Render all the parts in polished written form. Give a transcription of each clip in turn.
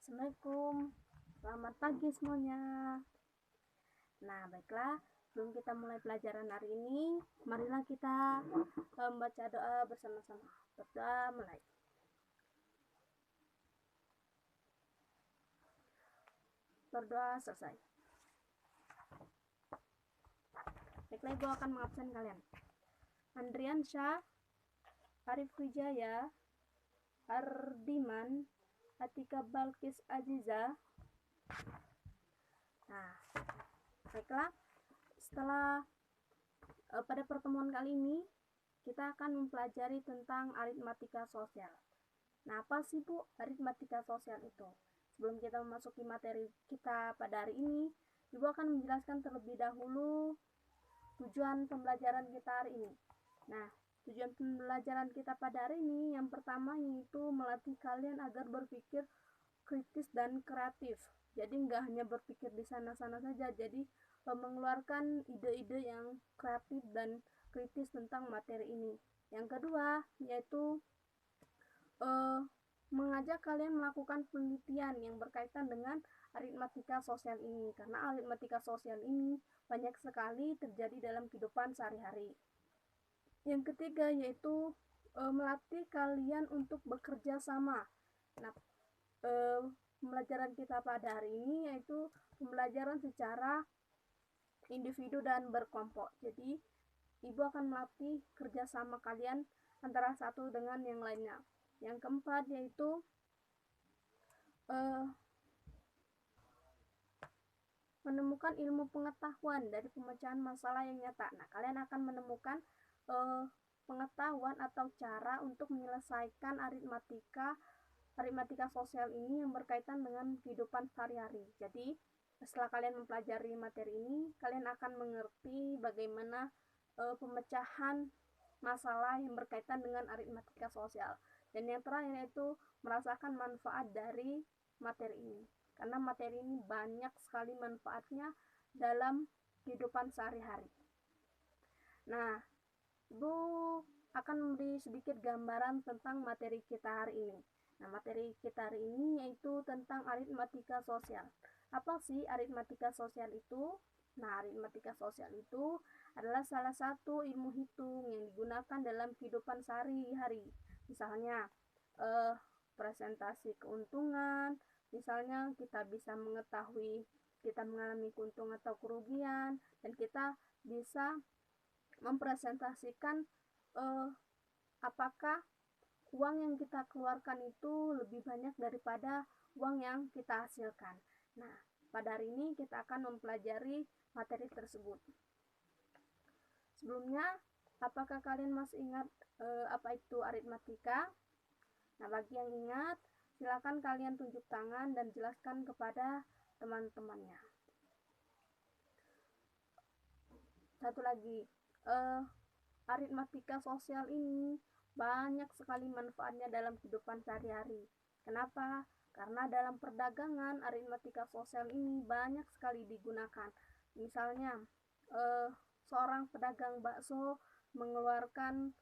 Assalamualaikum, selamat pagi semuanya. Nah, baiklah, sebelum kita mulai pelajaran hari ini, marilah kita membaca doa bersama-sama. Berdoa mulai. Berdoa selesai. Baiklah, Ibu akan mengabsen kalian. Andrian Syah, Arif Wijaya, Ardiman, Atika Balkis Aziza. Nah, baiklah, setelah pada pertemuan kali ini kita akan mempelajari tentang aritmatika sosial. Nah, apa sih Bu aritmatika sosial itu? Sebelum kita memasuki materi kita pada hari ini, Ibu akan menjelaskan terlebih dahulu tujuan pembelajaran kita hari ini. Nah, tujuan pembelajaran kita pada hari ini yang pertama yaitu melatih kalian agar berpikir kritis dan kreatif. Jadi nggak hanya berpikir di sana-sana saja, jadi mengeluarkan ide-ide yang kreatif dan kritis tentang materi ini. Yang kedua yaitu mengajak kalian melakukan penelitian yang berkaitan dengan aritmatika sosial ini, karena aritmatika sosial ini banyak sekali terjadi dalam kehidupan sehari-hari. Yang ketiga yaitu melatih kalian untuk bekerja sama. Nah, pembelajaran kita pada hari ini yaitu pembelajaran secara individu dan berkelompok. Jadi, Ibu akan melatih kerjasama kalian antara satu dengan yang lainnya. Yang keempat yaitu menemukan ilmu pengetahuan dari pemecahan masalah yang nyata. Nah, kalian akan menemukan pengetahuan atau cara untuk menyelesaikan aritmatika sosial ini yang berkaitan dengan kehidupan sehari-hari. Jadi, setelah kalian mempelajari materi ini, kalian akan mengerti bagaimana pemecahan masalah yang berkaitan dengan aritmatika sosial. Dan yang terakhir yaitu merasakan manfaat dari materi ini. Karena materi ini banyak sekali manfaatnya dalam kehidupan sehari-hari. Nah, Ibu akan memberi sedikit gambaran tentang materi kita hari ini. Nah, materi kita hari ini yaitu tentang aritmatika sosial. Apa sih aritmatika sosial itu? Nah, aritmatika sosial itu adalah salah satu ilmu hitung yang digunakan dalam kehidupan sehari-hari. Misalnya, presentasi keuntungan, misalnya kita bisa mengetahui kita mengalami keuntungan atau kerugian, dan kita bisa mempresentasikan apakah uang yang kita keluarkan itu lebih banyak daripada uang yang kita hasilkan. Nah, pada hari ini kita akan mempelajari materi tersebut. Sebelumnya, apakah kalian masih ingat apa itu aritmatika? Nah, bagi yang ingat, silakan kalian tunjuk tangan dan jelaskan kepada teman-temannya. Satu lagi, aritmatika sosial ini banyak sekali manfaatnya dalam kehidupan sehari-hari. Kenapa? Karena dalam perdagangan aritmatika sosial ini banyak sekali digunakan. Misalnya, seorang pedagang bakso mengeluarkan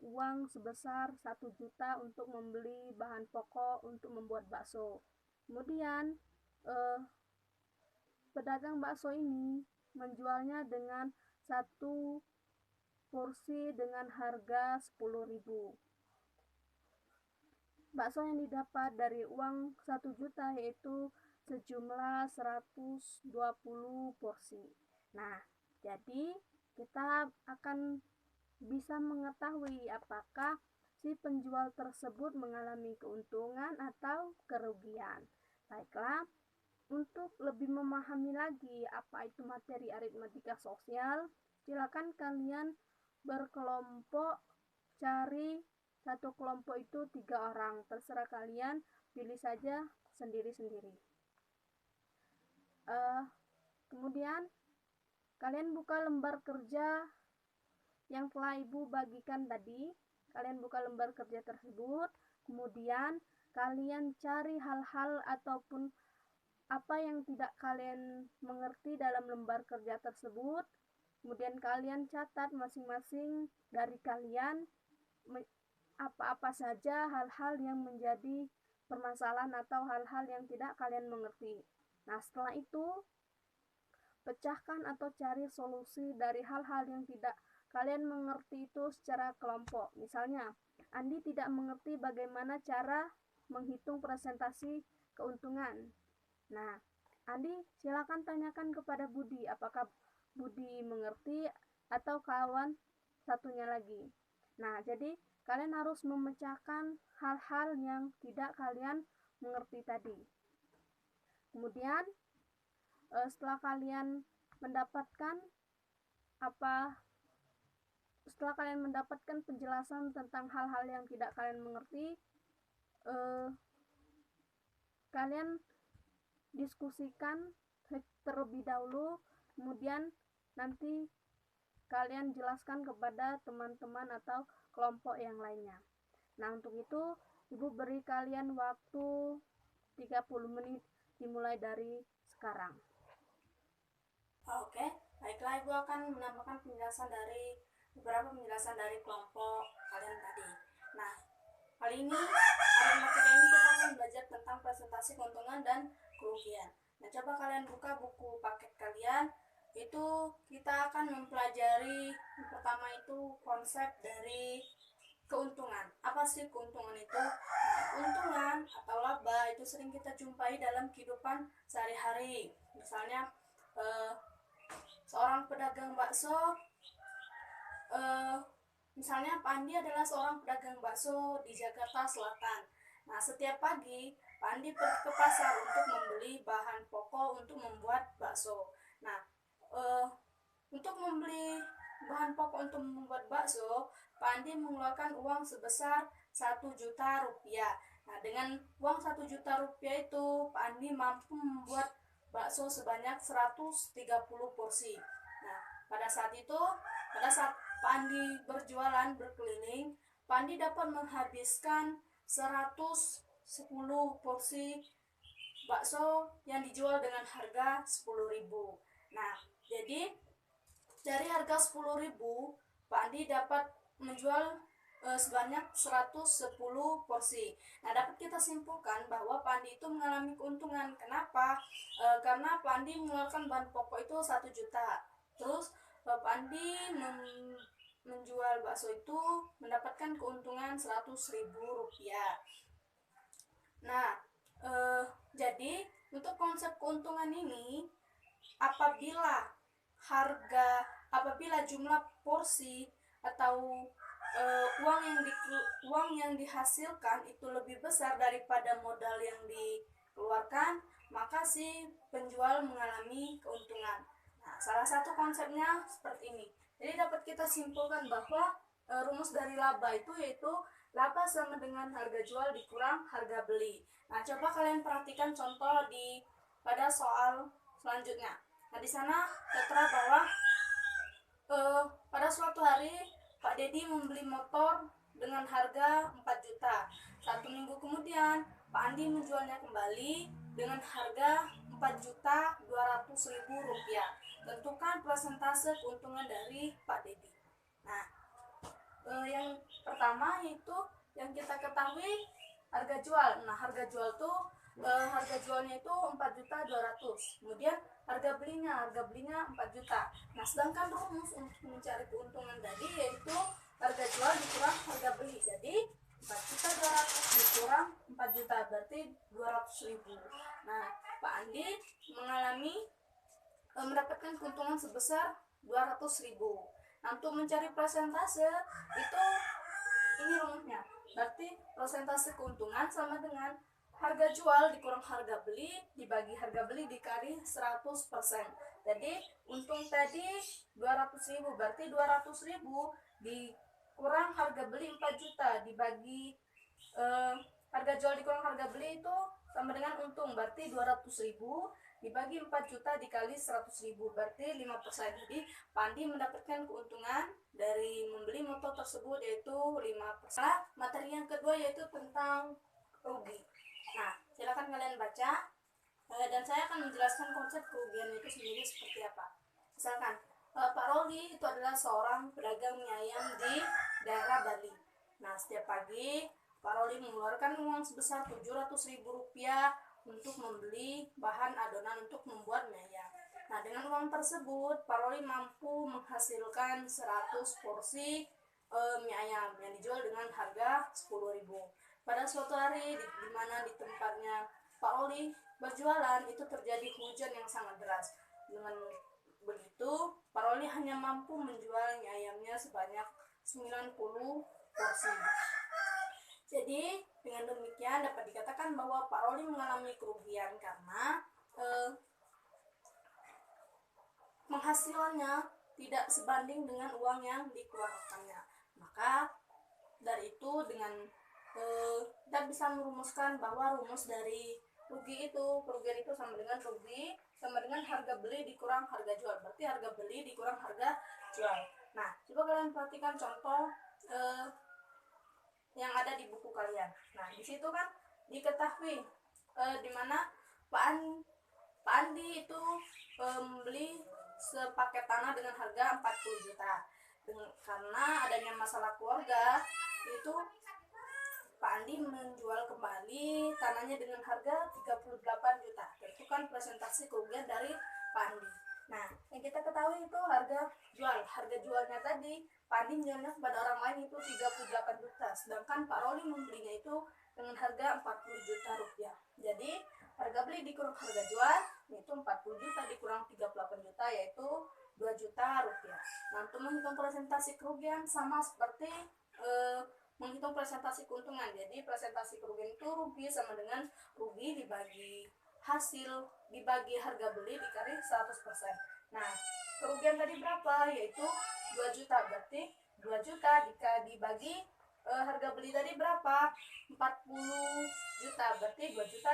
uang sebesar 1 juta untuk membeli bahan pokok untuk membuat bakso. Kemudian pedagang bakso ini menjualnya dengan satu porsi dengan harga 10.000. Bakso yang didapat dari uang 1 juta yaitu sejumlah 120 porsi. Nah, jadi kita akan bisa mengetahui apakah si penjual tersebut mengalami keuntungan atau kerugian. Baiklah, untuk lebih memahami lagi apa itu materi aritmatika sosial, silakan kalian berkelompok, cari satu kelompok itu 3 orang, terserah kalian, pilih saja sendiri-sendiri. Kemudian kalian buka lembar kerja yang telah Ibu bagikan tadi. Kalian buka lembar kerja tersebut, kemudian kalian cari hal-hal ataupun apa yang tidak kalian mengerti dalam lembar kerja tersebut. Kemudian kalian catat masing-masing dari kalian apa-apa saja hal-hal yang menjadi permasalahan atau hal-hal yang tidak kalian mengerti. Nah, setelah itu pecahkan atau cari solusi dari hal-hal yang tidak kalian mengerti itu secara kelompok. Misalnya, Andi tidak mengerti bagaimana cara menghitung presentasi keuntungan. Nah, Andi silakan tanyakan kepada Budi, apakah Budi mengerti atau kawan satunya lagi. Nah, jadi kalian harus memecahkan hal-hal yang tidak kalian mengerti tadi. Kemudian setelah kalian mendapatkan penjelasan tentang hal-hal yang tidak kalian mengerti, kalian diskusikan terlebih dahulu, kemudian nanti kalian jelaskan kepada teman-teman atau kelompok yang lainnya. Nah, untuk itu Ibu beri kalian waktu 30 menit dimulai dari sekarang. Oke, baiklah, Ibu akan menambahkan beberapa penjelasan dari kelompok kalian tadi. Nah, kali ini matematika ini kita akan belajar tentang presentasi keuntungan dan kerugian. Nah, coba kalian buka buku paket kalian. Itu kita akan mempelajari yang pertama itu konsep dari keuntungan. Apa sih keuntungan itu? Keuntungan atau laba itu sering kita jumpai dalam kehidupan sehari-hari. Misalnya seorang pedagang bakso, misalnya Pak Andi adalah seorang pedagang bakso di Jakarta Selatan. Nah, setiap pagi Pak Andi pergi ke pasar untuk membeli bahan pokok untuk membuat bakso. Nah, untuk membeli bahan pokok untuk membuat bakso, Pak Andi mengeluarkan uang sebesar 1 juta rupiah. Nah, dengan uang 1 juta rupiah itu, Pak Andi mampu membuat bakso sebanyak 130 porsi. Nah, pada saat Pak Andi berkeliling, Pak Andi dapat menghabiskan 110 porsi bakso yang dijual dengan harga 10.000. Nah, jadi dari harga 10.000, Pak Andi dapat menjual sebanyak 110 porsi. Nah, dapat kita simpulkan bahwa Pak Andi itu mengalami keuntungan. Kenapa? Karena Pak Andi mengeluarkan bahan pokok itu 1 juta. Terus Pak Andi menjual bakso itu mendapatkan keuntungan 100.000 rupiah. Nah, jadi untuk konsep keuntungan ini, apabila jumlah porsi atau uang yang dihasilkan itu lebih besar daripada modal yang dikeluarkan, maka si penjual mengalami keuntungan. Nah, salah satu konsepnya seperti ini. Jadi dapat kita simpulkan bahwa rumus dari laba itu yaitu laba sama dengan harga jual dikurang harga beli. Nah, coba kalian perhatikan contoh pada soal selanjutnya. Nah, di sana tertera bahwa pada suatu hari Pak Dedi membeli motor dengan harga 4 juta. 1 minggu kemudian Pak Andi menjualnya kembali dengan harga 4.200.000 rupiah. Tentukan persentase keuntungan dari Pak Dedi. Nah, yang pertama yaitu yang kita ketahui harga jual. Nah, harga jualnya itu 4.200.000. Kemudian harga belinya 4 juta. Nah, sedangkan rumus untuk mencari keuntungan tadi yaitu harga jual dikurang harga beli. Jadi 4.200.000 dikurang 4 juta berarti 200.000. Nah, Pak Andi mendapatkan keuntungan sebesar 200.000. Nah, untuk mencari persentase itu ini rumusnya. Berarti persentase keuntungan sama dengan harga jual dikurang harga beli dibagi harga beli dikali 100%. Jadi untung tadi 200.000, berarti 200.000 dikurang harga beli 4 juta dibagi harga jual dikurang harga beli itu sama dengan untung, berarti 200.000 dibagi 4 juta dikali 100.000 berarti 5%. Jadi Pandi mendapatkan keuntungan dari membeli motor tersebut yaitu 5%. Materi yang kedua yaitu tentang rugi. Nah, silakan kalian baca dan saya akan menjelaskan konsep kerugian itu sendiri seperti apa. Misalkan Pak Roli itu adalah seorang pedagang mie ayam di daerah Bali. Nah, setiap pagi Pak Roli mengeluarkan uang sebesar Rp700.000 untuk membeli bahan adonan untuk membuat mie ayam. Nah, dengan uang tersebut, Pak Roli mampu menghasilkan 100 porsi mie ayam yang dijual dengan harga Rp10.000. Pada suatu hari di mana di tempatnya Pak Roli berjualan itu terjadi hujan yang sangat deras. Dengan begitu, Pak Roli hanya mampu menjual mie ayamnya sebanyak 90 porsi. Jadi, dengan demikian dapat dikatakan bahwa Pak Roli mengalami kerugian karena penghasilannya tidak sebanding dengan uang yang dikeluarkannya. Maka dari itu kita bisa merumuskan bahwa rumus dari kerugian itu sama dengan harga beli dikurang harga jual. Berarti harga beli dikurang harga jual. Nah, coba kalian perhatikan contoh yang ada di buku kalian. Nah, di situ kan diketahui di mana Pak Andi itu membeli sepaket tanah dengan harga 40 juta. Karena adanya masalah keluarga, itu Pak Andi menjual kembali tanahnya dengan harga 38 juta. Itu kan presentasi kerugian dari Pak Andi. Nah, yang kita ketahui itu harga jualnya tadi Pak Andi menjualnya kepada orang lain itu 38 juta, sedangkan Pak Roli membelinya itu dengan harga 40 juta rupiah. Jadi harga beli dikurang harga jual itu 40 juta dikurang 38 juta, yaitu 2 juta rupiah. Nah, untuk menghitung presentasi kerugian sama seperti menghitung presentasi keuntungan. Jadi presentasi kerugian itu rugi sama dengan rugi dibagi hasil dibagi harga beli dikali 100%. Nah, kerugian tadi berapa? Yaitu 2 juta. Berarti 2 juta dibagi harga beli tadi berapa? 40 juta. Berarti 2 juta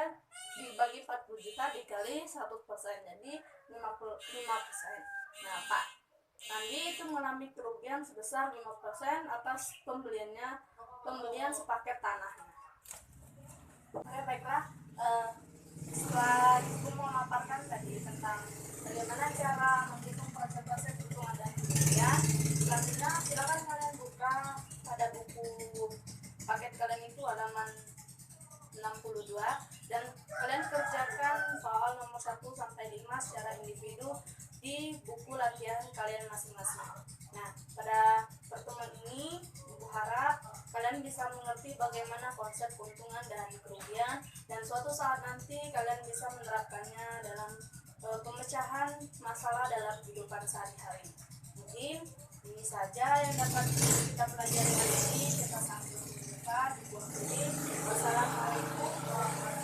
dibagi 40 juta dikali 100%. Jadi 5%. Nah, Pak Andi itu mengalami kerugian sebesar 5% atas pembelian sepaket tanahnya. Oke, baiklah. Setelah itu memaparkan tadi tentang bagaimana cara menghitung persentase keuntungan dan kerugian, selanjutnya silakan kalian buka pada buku paket kalian itu halaman 62 dan kalian kerjakan soal nomor 1 sampai 5 secara individu di buku latihan kalian masing-masing. Nah, pada pertemuan ini Ibu harap kalian bisa mengerti bagaimana konsep keuntungan dan kerugian, dan suatu saat nanti kalian bisa menerapkannya dalam pemecahan masalah dalam kehidupan sehari-hari. Mungkin ini saja yang dapat kita pelajari hari ini. Kita sampai jumpa di buku ini. Wassalamualaikum warahmatullahi wabarakatuh.